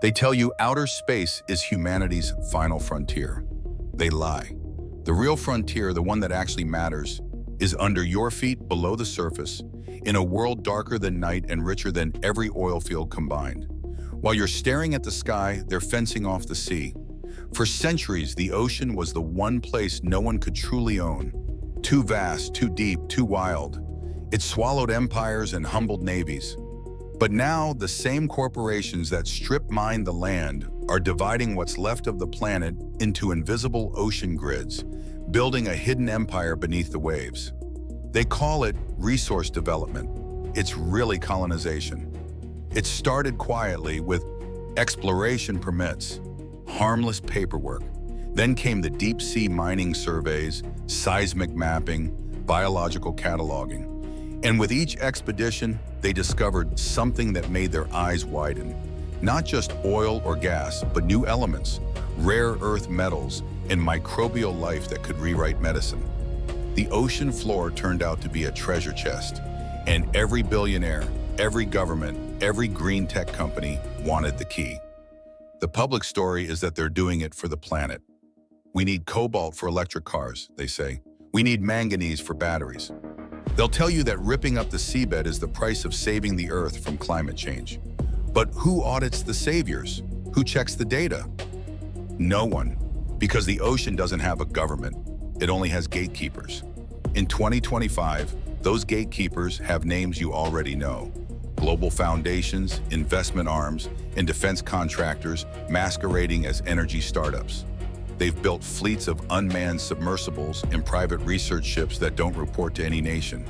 They tell you outer space is humanity's final frontier. They lie. The real frontier, the one that actually matters, is under your feet below the surface, in a world darker than night and richer than every oil field combined. While you're staring at the sky, they're fencing off the sea. For centuries, the ocean was the one place no one could truly own. Too vast, too deep, too wild. It swallowed empires and humbled navies. But now, the same corporations that strip-mine the land are dividing what's left of the planet into invisible ocean grids, building a hidden empire beneath the waves. They call it resource development. It's really colonization. It started quietly with exploration permits, harmless paperwork. Then came the deep-sea mining surveys, seismic mapping, biological cataloging. And with each expedition, they discovered something that made their eyes widen. Not just oil or gas, but new elements, rare earth metals, and microbial life that could rewrite medicine. The ocean floor turned out to be a treasure chest, and every billionaire, every government, every green tech company wanted the key. The public story is that they're doing it for the planet. We need cobalt for electric cars, they say. We need manganese for batteries. They'll tell you that ripping up the seabed is the price of saving the Earth from climate change. But who audits the saviors? Who checks the data? No one, because the ocean doesn't have a government. It only has gatekeepers. In 2025, those gatekeepers have names you already know. Global foundations, investment arms, and defense contractors masquerading as energy startups. They've built fleets of unmanned submersibles and private research ships that don't report to any nation.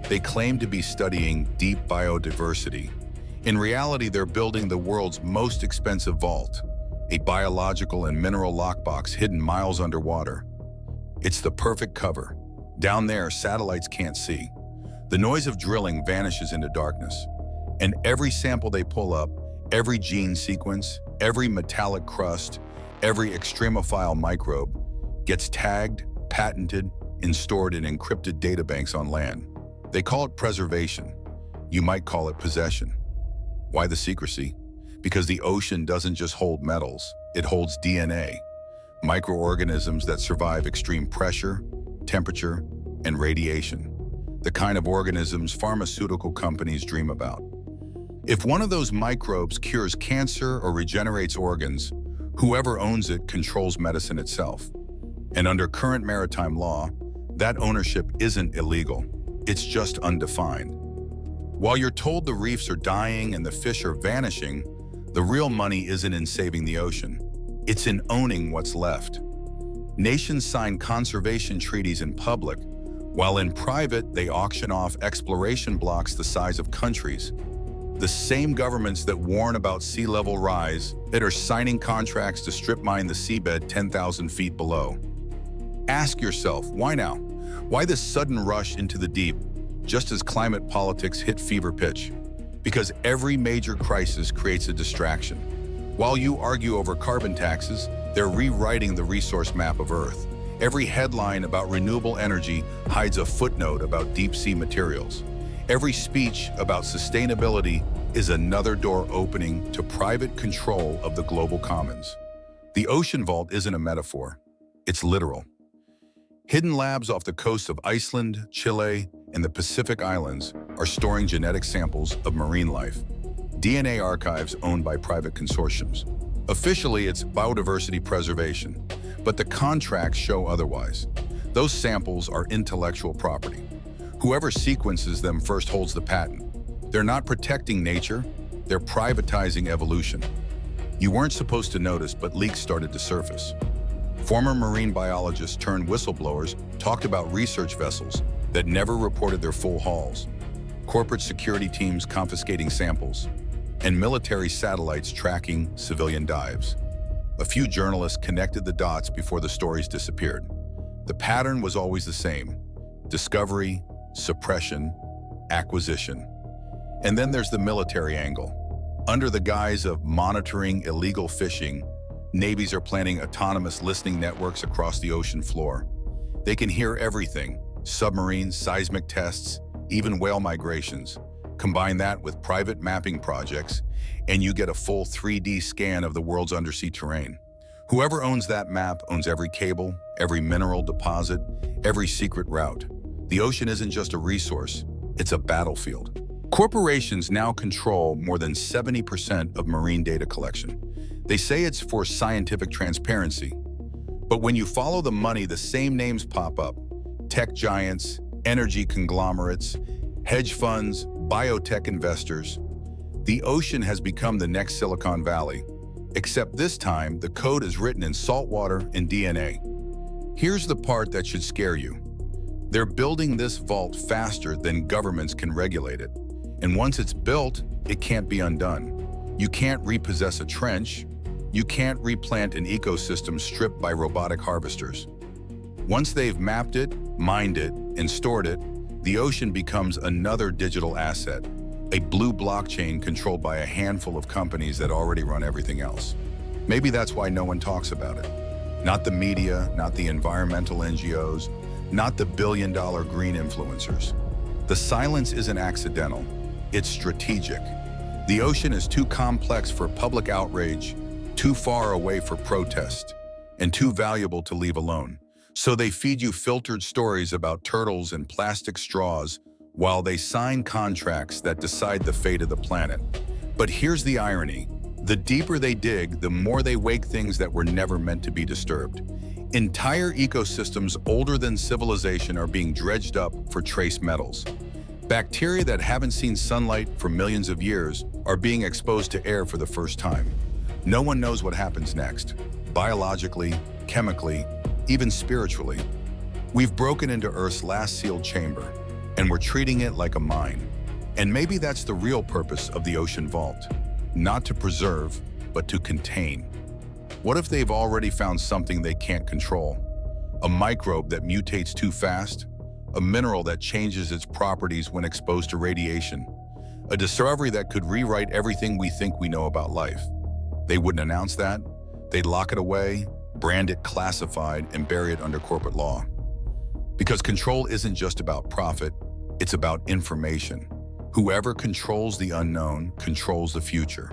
They claim to be studying deep biodiversity. In reality, they're building the world's most expensive vault, a biological and mineral lockbox hidden miles underwater. It's the perfect cover. Down there, satellites can't see. The noise of drilling vanishes into darkness. And every sample they pull up, every gene sequence, every metallic crust, every extremophile microbe gets tagged, patented, and stored in encrypted databanks on land. They call it preservation. You might call it possession. Why the secrecy? Because the ocean doesn't just hold metals, it holds DNA, microorganisms that survive extreme pressure, temperature, and radiation, the kind of organisms pharmaceutical companies dream about. If one of those microbes cures cancer or regenerates organs, whoever owns it controls medicine itself. And under current maritime law, that ownership isn't illegal. It's just undefined. While you're told the reefs are dying and the fish are vanishing, the real money isn't in saving the ocean. It's in owning what's left. Nations sign conservation treaties in public, while in private, they auction off exploration blocks the size of countries. The same governments that warn about sea level rise that are signing contracts to strip mine the seabed 10,000 feet below. Ask yourself, why now? Why this sudden rush into the deep, just as climate politics hit fever pitch? Because every major crisis creates a distraction. While you argue over carbon taxes, they're rewriting the resource map of Earth. Every headline about renewable energy hides a footnote about deep-sea materials. Every speech about sustainability is another door opening to private control of the global commons. The ocean vault isn't a metaphor, it's literal. Hidden labs off the coast of Iceland, Chile, and the Pacific Islands are storing genetic samples of marine life. DNA archives owned by private consortiums. Officially, it's biodiversity preservation, but the contracts show otherwise. Those samples are intellectual property. Whoever sequences them first holds the patent. They're not protecting nature, they're privatizing evolution. You weren't supposed to notice, but leaks started to surface. Former marine biologists turned whistleblowers talked about research vessels that never reported their full hauls, corporate security teams confiscating samples, and military satellites tracking civilian dives. A few journalists connected the dots before the stories disappeared. The pattern was always the same: discovery, suppression, acquisition. And then there's the military angle. Under the guise of monitoring illegal fishing, navies are planning autonomous listening networks across the ocean floor. They can hear everything: submarines, seismic tests, even whale migrations. Combine that with private mapping projects, and you get a full 3D scan of the world's undersea terrain. Whoever owns that map owns every cable, every mineral deposit, every secret route. The ocean isn't just a resource, it's a battlefield. Corporations now control more than 70% of marine data collection. They say it's for scientific transparency. But when you follow the money, the same names pop up. Tech giants, energy conglomerates, hedge funds, biotech investors. The ocean has become the next Silicon Valley. Except this time, the code is written in saltwater and DNA. Here's the part that should scare you. They're building this vault faster than governments can regulate it. And once it's built, it can't be undone. You can't repossess a trench. You can't replant an ecosystem stripped by robotic harvesters. Once they've mapped it, mined it, and stored it, the ocean becomes another digital asset, a blue blockchain controlled by a handful of companies that already run everything else. Maybe that's why no one talks about it. Not the media, not the environmental NGOs, not the billion-dollar green influencers. The silence isn't accidental, it's strategic. The ocean is too complex for public outrage, too far away for protest, and too valuable to leave alone. So they feed you filtered stories about turtles and plastic straws while they sign contracts that decide the fate of the planet. But here's the irony. The deeper they dig, the more they wake things that were never meant to be disturbed. Entire ecosystems older than civilization are being dredged up for trace metals. Bacteria that haven't seen sunlight for millions of years are being exposed to air for the first time. No one knows what happens next, biologically, chemically, even spiritually. We've broken into Earth's last sealed chamber, and we're treating it like a mine. And maybe that's the real purpose of the ocean vault. Not to preserve, but to contain. What if they've already found something they can't control? A microbe that mutates too fast? A mineral that changes its properties when exposed to radiation? A discovery that could rewrite everything we think we know about life? They wouldn't announce that. They'd lock it away, brand it classified, and bury it under corporate law. Because control isn't just about profit, it's about information. Whoever controls the unknown controls the future.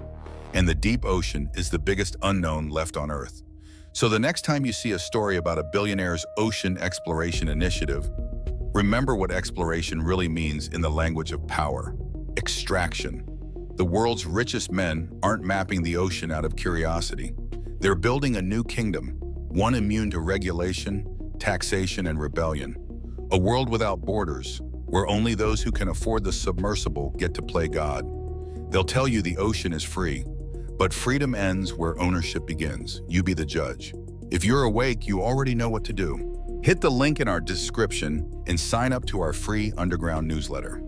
And the deep ocean is the biggest unknown left on Earth. So the next time you see a story about a billionaire's ocean exploration initiative, remember what exploration really means in the language of power: extraction. The world's richest men aren't mapping the ocean out of curiosity. They're building a new kingdom, one immune to regulation, taxation, and rebellion. A world without borders, where only those who can afford the submersible get to play God. They'll tell you the ocean is free, but freedom ends where ownership begins. You be the judge. If you're awake, you already know what to do. Hit the link in our description and sign up to our free underground newsletter.